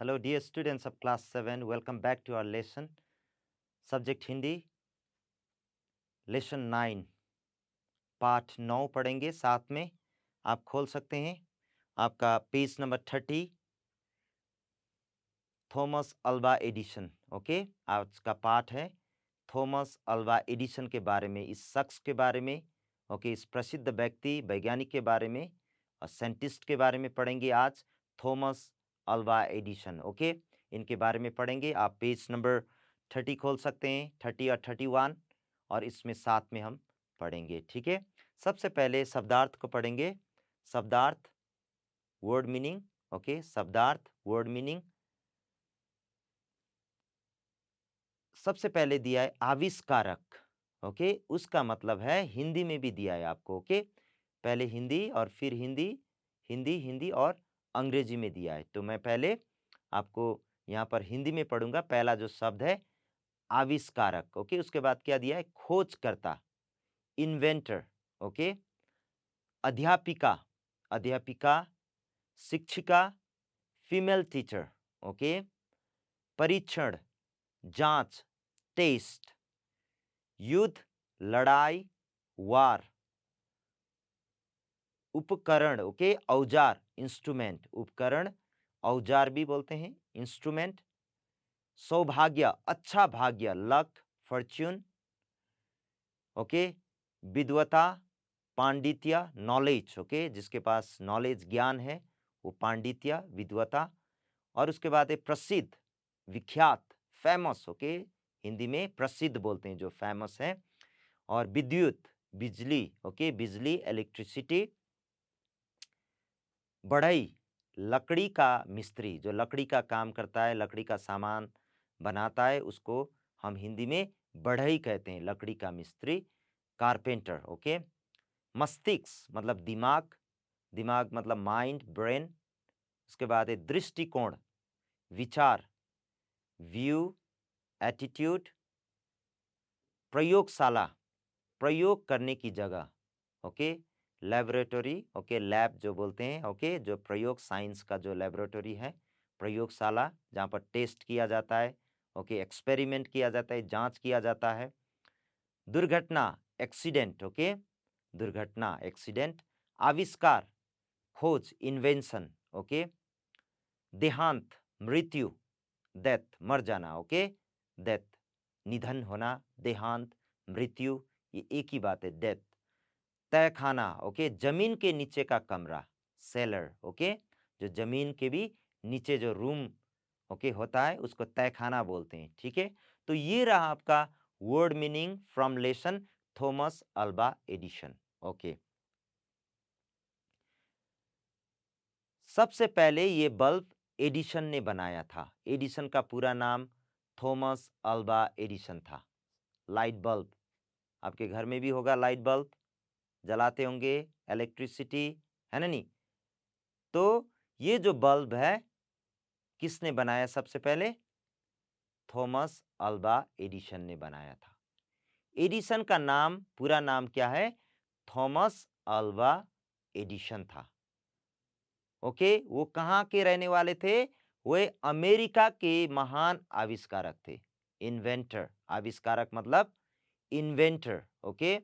Hello, dear students of class 7. Welcome back to our lesson. Subject Hindi, lesson 9, पाठ 9 पढ़ेंगे साथ में. आप खोल सकते हैं आपका page number 30, Thomas Alva Edison. Okay, आज का पाठ है थॉमस अल्वा एडिशन के बारे में, इस शख्स के बारे में. ओके, इस प्रसिद्ध व्यक्ति वैज्ञानिक के बारे में और साइंटिस्ट के बारे में पढ़ेंगे आज. Thomas Alva Edison. ओके, इनके बारे में पढ़ेंगे. आप पेज नंबर 30 खोल सकते हैं, 30 और 31, और इसमें साथ में हम पढ़ेंगे. ठीक है, सबसे पहले शब्दार्थ को पढ़ेंगे. शब्दार्थ, वर्ड मीनिंग. ओके, शब्दार्थ, वर्ड मीनिंग. सबसे पहले दिया है आविष्कारक. ओके, उसका मतलब है, हिंदी में भी दिया है आपको. ओके, पहले हिंदी और फिर हिंदी, हिंदी, हिंदी और अंग्रेजी में दिया है. तो मैं पहले आपको यहाँ पर हिंदी में पढ़ूंगा. पहला जो शब्द है आविष्कारक. ओके, उसके बाद क्या दिया है, खोजकर्ता, इन्वेंटर. ओके, अध्यापिका, अध्यापिका, शिक्षिका, फीमेल टीचर. ओके, परीक्षण, जांच, टेस्ट, युद्ध, लड़ाई, वार, उपकरण. ओके, औजार, इंस्ट्रूमेंट. उपकरण, औजार भी बोलते हैं, इंस्ट्रूमेंट. सौभाग्य, अच्छा भाग्य, लक, फॉर्च्यून. ओके, विद्वता, पांडित्य, नॉलेज. ओके, जिसके पास नॉलेज, ज्ञान है, वो पांडित्य, विद्वता. और उसके बाद है प्रसिद्ध, विख्यात, फेमस. ओके, हिंदी में प्रसिद्ध बोलते हैं जो फेमस है. और विद्युत, बिजली. ओके, बिजली, इलेक्ट्रिसिटी. बढ़ई, लकड़ी का मिस्त्री, जो लकड़ी का काम करता है, लकड़ी का सामान बनाता है, उसको हम हिंदी में बढ़ई कहते हैं, लकड़ी का मिस्त्री, कारपेंटर. ओके, मस्तिष्क मतलब दिमाग, दिमाग मतलब माइंड, ब्रेन. उसके बाद है दृष्टिकोण, विचार, व्यू, एटीट्यूड. प्रयोगशाला, प्रयोग करने की जगह. Okay, laboratory. ओके, लैब जो बोलते हैं. ओके, जो प्रयोग, साइंस का जो लेबोरेटरी है, प्रयोगशाला, जहाँ पर टेस्ट किया जाता है. ओके, एक्सपेरिमेंट किया जाता है, जांच किया जाता है. दुर्घटना, एक्सीडेंट. ओके, दुर्घटना, एक्सीडेंट. आविष्कार, खोज, इन्वेंशन. ओके, देहांत, मृत्यु, डेथ, मर जाना. ओके, डेथ, निधन होना. देहांत, मृत्यु, ये एक ही बात है, डेथ. तहखाना. ओके, जमीन के नीचे का कमरा, सेलर. ओके, जो जमीन के भी नीचे जो रूम ओके होता है, उसको तहखाना बोलते हैं. ठीक है, तो ये रहा आपका word meaning from lesson Thomas Alva Edison. Okay, सबसे पहले ये बल्ब एडिशन ने बनाया था. एडिशन का पूरा नाम थॉमस अल्वा एडिशन था. लाइट बल्ब, आपके घर में भी होगा लाइट बल्ब, जलाते होंगे, इलेक्ट्रिसिटी, है ना नहीं. तो ये जो बल्ब है, किसने बनाया सबसे पहले? थॉमस अल्वा एडिशन ने बनाया था. एडिशन का नाम, पूरा नाम क्या है? थॉमस अल्वा एडिशन था. ओके, वो कहाँ के रहने वाले थे? वे अमेरिका के महान आविष्कारक थे. इन्वेंटर, आविष्कारक मतलब इन्वेंटर. ओके,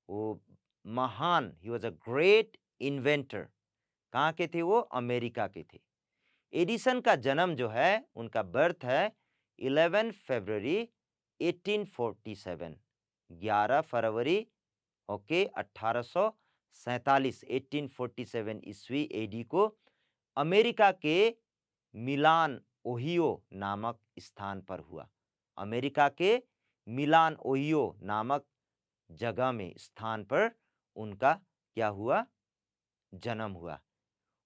वो महान, he was a great inventor. कहाँ के थे वो? अमेरिका के थे. एडिसन का जन्म जो है, उनका बर्थ है 11 फरवरी 1847, 11 फरवरी. ओके, 1847, 1847 ईस्वी एडी को अमेरिका के मिलान, ओहियो नामक स्थान पर हुआ. अमेरिका के मिलान, ओहियो नामक जगह में, स्थान पर उनका क्या हुआ? जन्म हुआ.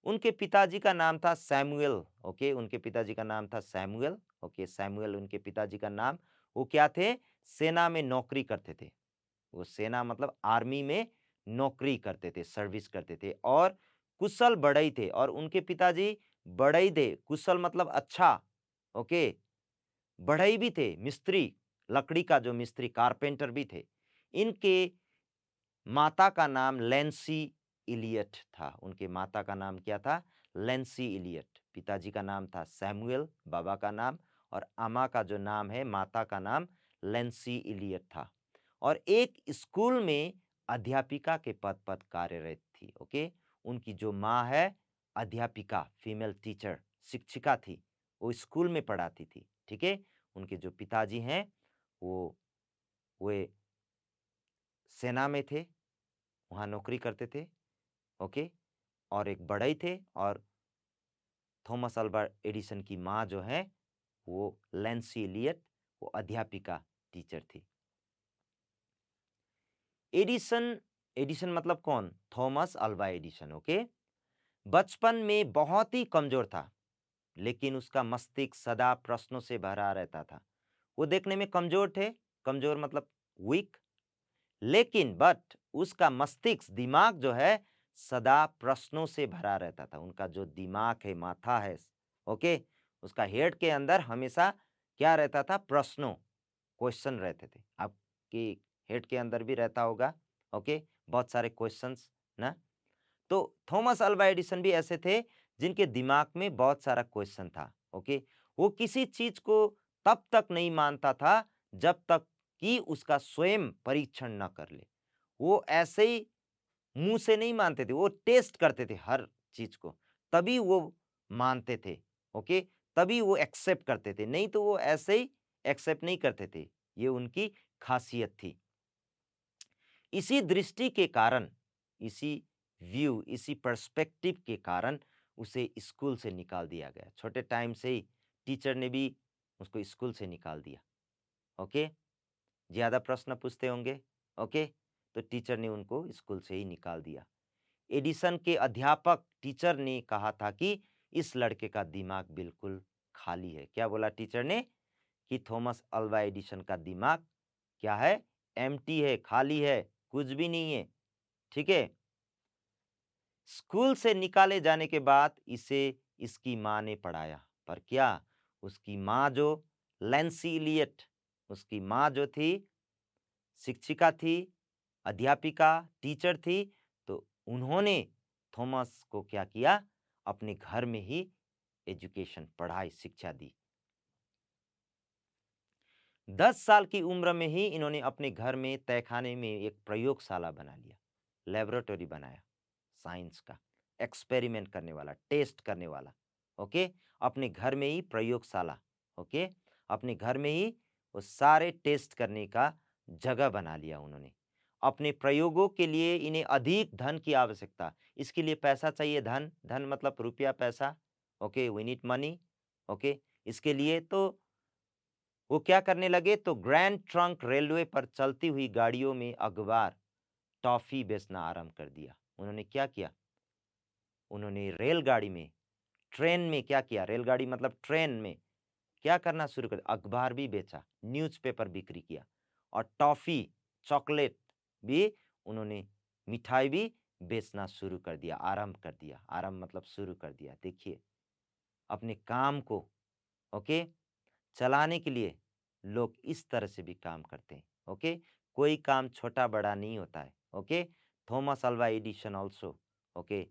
उनके पिताजी का नाम था सैमुअल. ओके, उनके पिताजी का नाम था सैमुअल. ओके, सैमुअल उनके पिताजी का नाम. वो क्या थे? सेना में नौकरी करते थे. वो सेना मतलब आर्मी में नौकरी करते थे, सर्विस करते थे, और कुशल बढ़ई थे. और उनके पिताजी बढ़ई थे, कुशल मतलब अच्छा. ओके, बढ़ई भी थे, मिस्त्री, लकड़ी का जो मिस्त्री, कारपेंटर भी थे. इनके माता का नाम लैंसी इलियट था. उनके माता का नाम क्या था? लैंसी इलियट. पिताजी का नाम था सैमुअल, बाबा का नाम, और अम्मा का जो नाम है, माता का नाम लेंसी इलियट था। और एक स्कूल में अध्यापिका के पद पर कार्यरत थी। ओके, उनकी जो माँ है अध्यापिका, फीमेल टीचर, शिक्षिका थी, वो स्कूल में पढ़ाती थी। ठीक है, उनके जो पिताजी हैं वे सेना में थे, वहाँ नौकरी करते थे। ओके, और एक बढ़ई थे, और थॉमस अल्वा एडिसन की माँ जो है वो लेंसी इलियट, वो अध्यापिका टीचर थी। एडिसन, एडिसन मतलब कौन? Thomas Alva Edison. ओके, बचपन में बहुत ही कमजोर था, लेकिन उसका मस्तिष्क सदा प्रश्नों से भरा रहता था। वो देखने में कमजोर थे, कमजोर मतलब वीक, लेकिन बट उसका मस्तिष्क, दिमाग जो है सदा प्रश्नों से भरा रहता था। उनका जो दिमाग है, माथा है, ओके, उसका हेड के अंदर हमेशा क्या रहता था? प्रश्नों, क्वेश्चन रहते थे। आपके हेड के अंदर भी रहता होगा, ओके, बहुत सारे क्वेश्चंस ना। तो थॉमस अल्वा एडिसन भी ऐसे थे जिनके दिमाग में बहुत सारा क्वेश्चन था। ओके, वो किसी चीज को तब तक नहीं मानता था जब तक कि उसका स्वयं परीक्षण ना कर ले। वो ऐसे ही मुंह से नहीं मानते थे, वो टेस्ट करते थे हर चीज को, तभी वो मानते थे। ओके, तभी वो एक्सेप्ट करते थे, नहीं तो वो ऐसे ही एक्सेप्ट नहीं करते थे। ये उनकी खासियत थी। इसी दृष्टि के कारण, इसी व्यू, इसी पर्सपेक्टिव के कारण उसे स्कूल से निकाल दिया गया। छोटे टाइम से ही टीचर ने भी उसको स्कूल से निकाल दिया। ओके, ज्यादा प्रश्न पूछते होंगे, ओके, तो टीचर ने उनको स्कूल से ही निकाल दिया। एडिसन के अध्यापक टीचर ने कहा था कि इस लड़के का दिमाग बिल्कुल खाली है। क्या बोला टीचर ने? कि थॉमस अल्वा एडिसन का दिमाग क्या है? एम्प्टी है, खाली है, कुछ भी नहीं है। ठीक है, स्कूल से निकाले जाने के बाद इसे इसकी माँ ने पढ़ाया। पर क्या, उसकी माँ जो लेंसी इलियट, उसकी माँ जो थी शिक्षिका थी, अध्यापिका, टीचर थी, तो उन्होंने थॉमस को क्या किया? अपने घर में ही एजुकेशन, पढ़ाई, शिक्षा दी। 10 साल की उम्र में ही इन्होंने अपने घर में तहखाने में एक प्रयोगशाला बना लिया, लेबोरेटरी बनाया साइंस का, एक्सपेरिमेंट करने वाला, टेस्ट करने वाला। ओके, अपने घर में ही प्रयोगशाला, ओके, अपने घर में ही वो सारे टेस्ट करने का जगह बना लिया उन्होंने। अपने प्रयोगों के लिए इन्हें अधिक धन की आवश्यकता, इसके लिए पैसा चाहिए, धन, धन मतलब रुपया, पैसा। Okay, we need money. Okay, इसके लिए तो वो क्या करने लगे? तो ग्रैंड ट्रंक रेलवे पर चलती हुई गाड़ियों में अखबार, टॉफी बेचना आरंभ कर दिया। उन्होंने क्या किया? उन्होंने रेलगाड़ी में, ट्रेन में क्या किया? रेलगाड़ी मतलब ट्रेन में क्या करना शुरू कर? अखबार भी बेचा, न्यूज़पेपर बिक्री किया, और टॉफी, चॉकलेट भी उन्होंने, मिठाई भी बेचना शुरू कर दिया, आरंभ कर दिया। आरंभ मतलब शुरू कर दिया। देखिए, अपने काम को, ओके, चलाने के लिए लोग इस तरह से भी काम करते हैं। ओके, कोई काम छोटा बड़ा नहीं होता है। Okay, Thomas Alva Edison also, okay,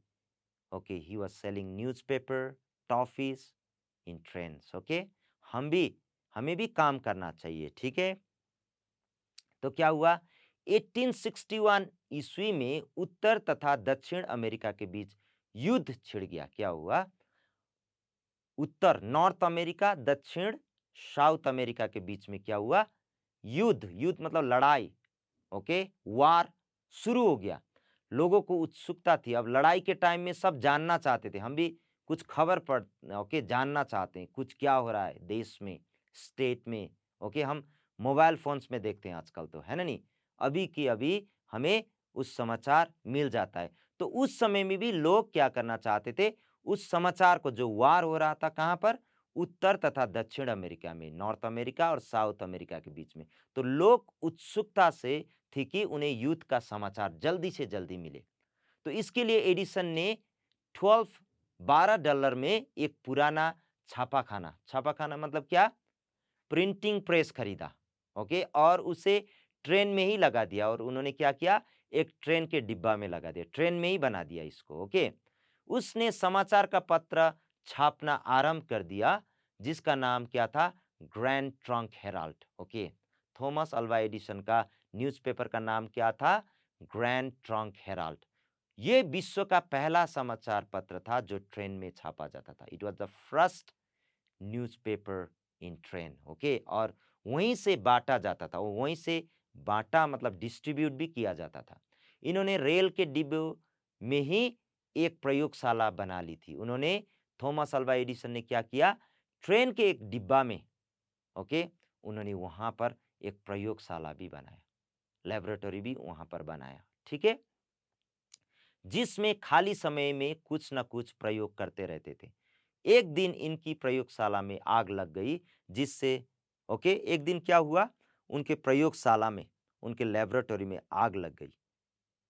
okay, he was selling newspaper, toffees in trains. Okay, हम भी, हमें भी काम करना चाहिए। ठीक है, तो क्या हुआ? 1861 ईस्वी में उत्तर तथा दक्षिण अमेरिका के बीच युद्ध छिड़ गया। क्या हुआ? उत्तर नॉर्थ अमेरिका, दक्षिण साउथ अमेरिका के बीच में क्या हुआ? युद्ध, युद्ध मतलब लड़ाई। ओके, वार शुरू हो गया। लोगों को उत्सुकता थी, अब लड़ाई के टाइम में सब जानना चाहते थे, हम भी कुछ खबर पढ़, ओके, जानना चाहते हैं कुछ क्या हो रहा है देश में, स्टेट में। ओके, हम मोबाइल फोन्स में देखते हैं आजकल, तो है ना, नहीं, अभी की अभी हमें उस समाचार मिल जाता है। तो उस समय में भी लोग क्या करना चाहते थे? उस समाचार को, जो वार हो रहा था कहां पर? उत्तर तथा दक्षिण अमेरिका में, नॉर्थ अमेरिका और साउथ अमेरिका के बीच में। तो लोग उत्सुकता से थी कि उन्हें युद्ध का समाचार जल्दी से जल्दी मिले। तो इसके लिए एडिसन ने 12 डॉलर में एक पुराना छापाखाना, छापाखाना मतलब क्या? प्रिंटिंग प्रेस खरीदा। ओके, और उसे ट्रेन में ही लगा दिया। और उन्होंने क्या किया? एक ट्रेन के डिब्बा में लगा दिया, ट्रेन में ही बना दिया इसको। ओके, उसने समाचार का पत्र छापना आरंभ कर दिया, जिसका नाम क्या था? Grand trunk Herald. Okay, Thomas Alva Edison का न्यूज़पेपर का नाम क्या था? Grand trunk Herald. ये विश्व का पहला समाचार पत्र था जो ट्रेन में छापा जाता था। It was the first newspaper in train. Okay, और वहीं से बांटा जाता था, वहीं से बांटा मतलब डिस्ट्रीब्यूट भी किया जाता था। इन्होंने रेल के डिब्बों में ही एक प्रयोगशाला बना ली थी। उन्होंने, थॉमस अल्वा एडिसन ने क्या किया? ट्रेन के एक डिब्बा में, ओके, उन्होंने वहां पर एक प्रयोगशाला भी बनाया, लेबोरेटरी भी वहां पर बनाया। ठीक है, जिसमें खाली समय में कुछ ना कुछ प्रयोग करते रहते थे। एक दिन इनकी प्रयोगशाला में आग लग गई, जिससे, ओके, एक दिन क्या हुआ? उनके प्रयोगशाला में, उनके लेबोरेटरी में आग लग गई।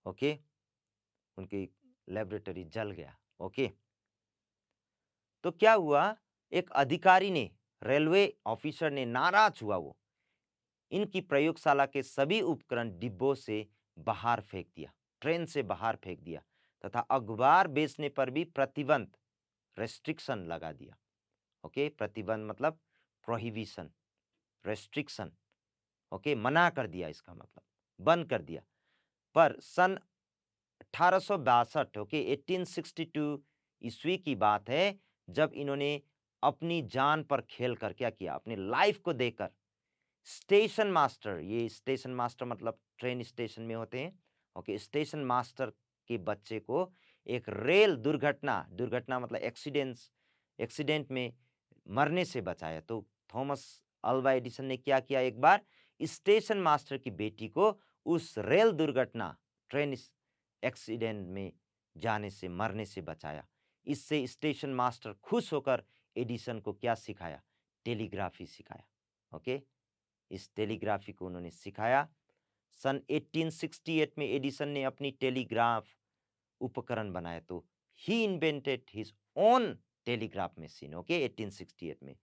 ओके, उनकी लेबोरेटरी जल गया। ओके, तो क्या हुआ? एक अधिकारी ने, रेलवे ऑफिसर ने, नाराज हुआ, वो इनकी प्रयोगशाला के सभी उपकरण डिब्बों से बाहर फेंक दिया, ट्रेन से बाहर फेंक दिया, तथा अखबार बेचने पर भी प्रतिबंध, रेस्ट्रिक्शन लगा दिया। ओके, प्रतिबंध मतलब प्रोहिबिशन, रेस्ट्रिक्शन। ओके, मना कर दिया, इसका मतलब बंद कर दिया। पर सन 1862, ओके, 1862 ईस्वी की बात है, जब इन्होंने अपनी जान पर खेलकर क्या किया? अपनी लाइफ को देकर स्टेशन मास्टर, ये स्टेशन मास्टर मतलब ट्रेन स्टेशन में होते हैं, ओके, स्टेशन मास्टर के बच्चे को एक रेल दुर्घटना, दुर्घटना मतलब एक्सीडेंट्स, एक्सीडेंट में मरने से बचाया। तो थॉमस अल्वा एडिसन ने क्या किया? एक बार स्टेशन मास्टर की बेटी को उस रेल दुर्घटना, ट्रेन एक्सीडेंट में जाने से, मरने से बचाया। इससे स्टेशन मास्टर खुश होकर एडिसन को क्या सिखाया? टेलीग्राफी सिखाया। ओके, इस टेलीग्राफी को उन्होंने सिखाया। सन 1868 में एडिसन ने अपनी टेलीग्राफ उपकरण बनाया, तो he invented his own telegraph machine. Okay, 1868 में।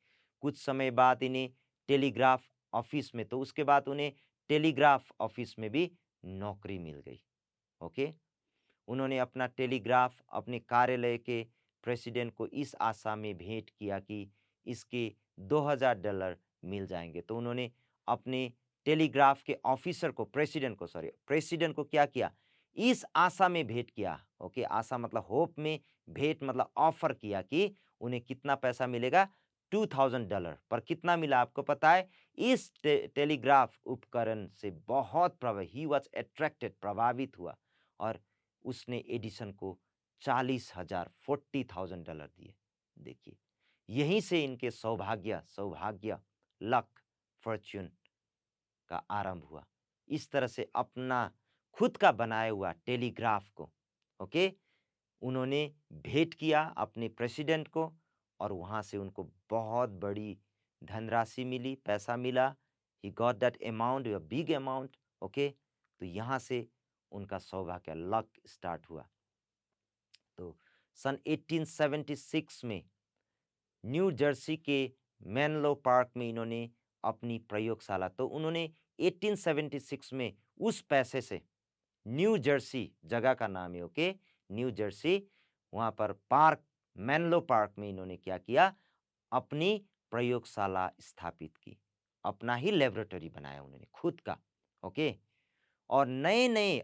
कुछ समय बाद इन्हें टेलीग्राफ ऑफिस में, तो उसके बाद उन्हें टेलीग्राफ ऑफिस में भी नौकरी मिल गई। ओके, उन्होंने अपना टेलीग्राफ अपने कार्यालय के प्रेसिडेंट को इस आशा में भेंट किया कि इसके $2000 मिल जाएंगे। तो उन्होंने अपने टेलीग्राफ के ऑफिसर को, प्रेसिडेंट को, सॉरी, प्रेसिडेंट को क्या किया? इस आशा में भेंट किया। ओके, आशा मतलब होप में, भेंट मतलब ऑफर किया कि उन्हें कितना पैसा मिलेगा? $2000। पर कितना मिला आपको पता है? इस टेलीग्राफ उपकरण से बहुत प्रभावित, ही वॉज अट्रैक्टेड, प्रभावित हुआ, और उसने एडिसन को 40,000, $40,000 दिए। देखिए, यहीं से इनके सौभाग्य, सौभाग्य, लक, फॉर्च्यून का आरंभ हुआ। इस तरह से अपना खुद का बनाया हुआ टेलीग्राफ को, ओके, उन्होंने भेंट किया अपने प्रेसिडेंट को, और वहां से उनको बहुत बड़ी धनराशि मिली, पैसा मिला। He got that amount, a big amount. Okay, तो यहाँ से उनका सौभाग्य, लक स्टार्ट हुआ। तो सन 1876 में न्यू जर्सी के मेनलो पार्क में इन्होंने अपनी प्रयोगशाला, तो उन्होंने 1876 में उस पैसे से, न्यू जर्सी जगह का नाम है, ओके, न्यू जर्सी, वहां पर पार्क, मेनलो पार्क में इन्होंने क्या किया? अपनी प्रयोगशाला स्थापित की, अपना ही लेबोरेटरी बनाया उन्होंने खुद का। ओके, और नए नए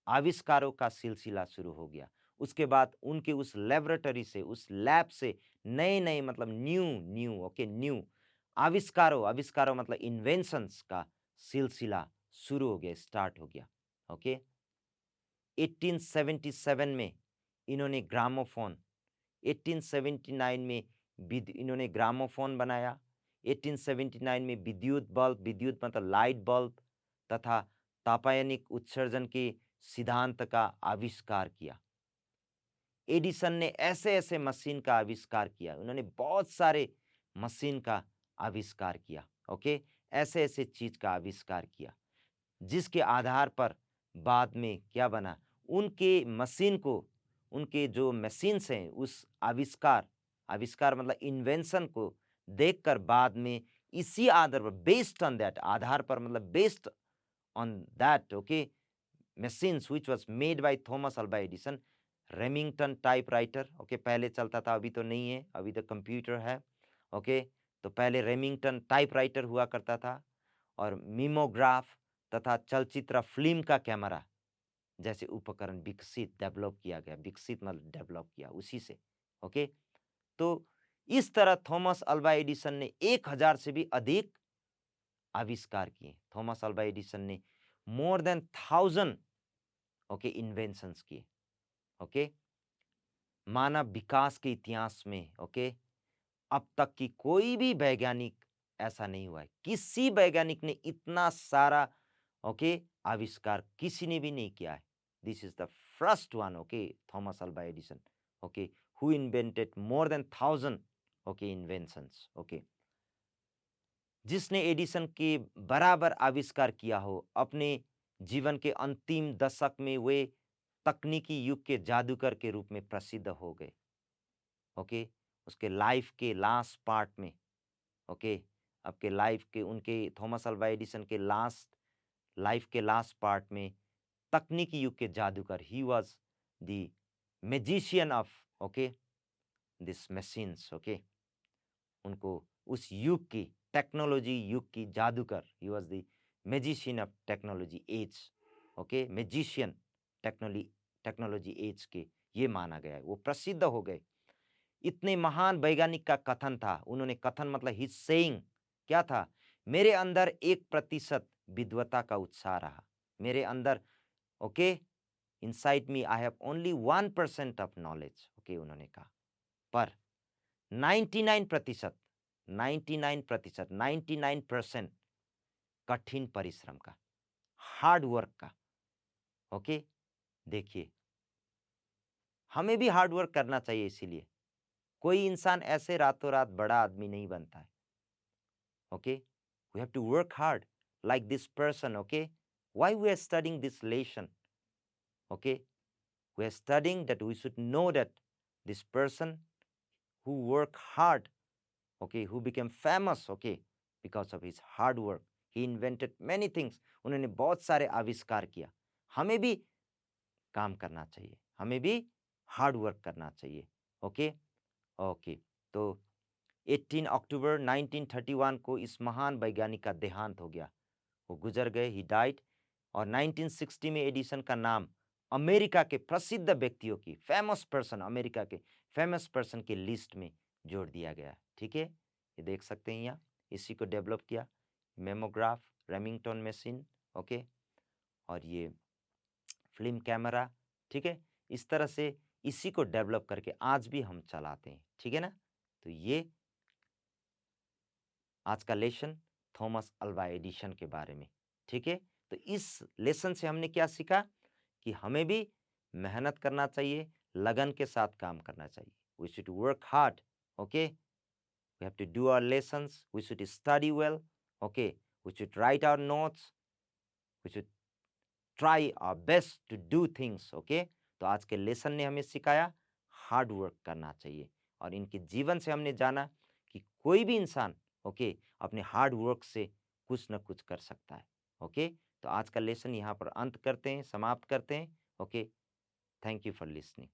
आविष्कारों का सिलसिला शुरू हो गया। उसके बाद उनके उस लेबोरेटरी से, उस लैब से नए नए मतलब न्यू न्यू, ओके, न्यू आविष्कारों, आविष्कारों मतलब इन्वेंशंस का सिलसिला शुरू हो गया, स्टार्ट हो गया। ओके, 1877 में इन्होंने ग्रामोफोन, 1879 में इन्होंने ग्रामोफोन बनाया, 1879 में विद्युत बल्ब, विद्युत मतलब लाइट बल्ब, तथा तापायनिक उत्सर्जन के सिद्धांत का आविष्कार किया। एडिसन ने ऐसे ऐसे मशीन का आविष्कार किया, उन्होंने बहुत सारे मशीन का आविष्कार किया। ओके, ऐसे ऐसे चीज का आविष्कार किया, जिसके आधार पर बाद में क्या बना? उनके मशीन को, उनके जो मशीन्स हैं, उस आविष्कार, आविष्कार मतलब इन्वेंशन को देखकर बाद में इसी आधार पर, बेस्ड ऑन दैट, आधार पर मतलब based on that, okay, machines which was made by Thomas Alva Edison, Remington typewriter, okay, पहले चलता था, अभी तो नहीं है, अभी तो कंप्यूटर है, ओके। तो पहले रेमिंगटन टाइपराइटर हुआ करता था, और मिमोग्राफ तथा चलचित्र फिल्म का कैमरा जैसे उपकरण विकसित, डेवलप किया गया, विकसित मतलब डेवलप किया उसी से, ओके। तो इस तरह थॉमस अल्वा एडिसन ने 1000 से भी अधिक आविष्कार किए। थॉमस अल्वा एडिसन ने मोर देन 1000, ओके, इन्वेंशंस किए, ओके। मानव विकास के इतिहास में, ओके, अब तक की कोई भी वैज्ञानिक ऐसा नहीं हुआ है, किसी वैज्ञानिक ने इतना सारा, ओके, आविष्कार किसी ने भी नहीं किया है। This is the first one, okay, Thomas Alva Edison, okay, who invented more than 1000, okay, inventions, okay. जिसने एडिसन के बराबर आविष्कार किया हो, अपने जीवन के अंतिम दशक में वे तकनीकी युग के जादूगर के रूप में प्रसिद्ध हो गए, ओके। उसके लाइफ के लास्ट पार्ट में, ओके, आपके लाइफ के, उनके थॉमस अल्वा एडिसन के लाइफ के लास्ट पार्ट में तकनीकी युग के जादूगर, he was the magician of, okay, this machines, okay. उनको उस युग की, टेक्नोलॉजी युग की जादूगर, he was the magician of technology age, okay, magician technology age के ये माना गया है, वो प्रसिद्ध हो गए। इतने महान वैज्ञानिक का कथन था, उन्होंने कथन मतलब हिज सेइंग क्या था, मेरे अंदर 1% विद्वता का उत्साह रहा, मेरे अंदर, okay, inside me I have only 1% of knowledge, okay, उन्होंने कहा। पर 99%, 99%, 99% कठिन परिश्रम का, हार्ड वर्क का, ओके। देखिए, हमें भी हार्ड वर्क करना चाहिए, इसीलिए कोई इंसान ऐसे रातों रात बड़ा आदमी नहीं बनता है, okay, we have to work hard like this person, okay. Why we are studying this lesson, okay, we are studying that we should know that this person who work hard, okay, who became famous, okay, because of his hard work, he invented many things, उन्होंने बहुत सारे आविष्कार किया। हमें भी काम करना चाहिए, हमें भी हार्ड वर्क करना चाहिए, ओके, ओके। तो 18 अक्टूबर 1931 को इस महान वैज्ञानिक का देहांत हो गया, वो गुजर गए, ही डाइड। और 1960 में एडिसन का नाम अमेरिका के प्रसिद्ध व्यक्तियों की, फेमस पर्सन, अमेरिका के फेमस पर्सन की लिस्ट में जोड़ दिया गया, ठीक है। ये देख सकते हैं यहाँ, इसी को डेवलप किया, मेमोग्राफ, रेमिंगटन मशीन, ओके, और ये फिल्म कैमरा, ठीक है। इस तरह से इसी को डेवलप करके आज भी हम चलाते हैं, ठीक है ना। तो ये आज का लेसन थॉमस अल्वा एडिसन के बारे में, ठीक है। तो इस लेसन से हमने क्या सीखा कि हमें भी मेहनत करना चाहिए, लगन के साथ काम करना चाहिए। We should work hard, okay, we have to do our lessons, we should study well, okay, we should write our notes, we should try our best to do things, okay. तो आज के लेसन ने हमें सिखाया hard work करना चाहिए, और इनके जीवन से हमने जाना कि कोई भी इंसान, ओके, अपने हार्ड वर्क से कुछ न कुछ कर सकता है, ओके। तो आज का लेसन यहाँ पर अंत करते हैं, समाप्त करते हैं, okay. Thank you for listening.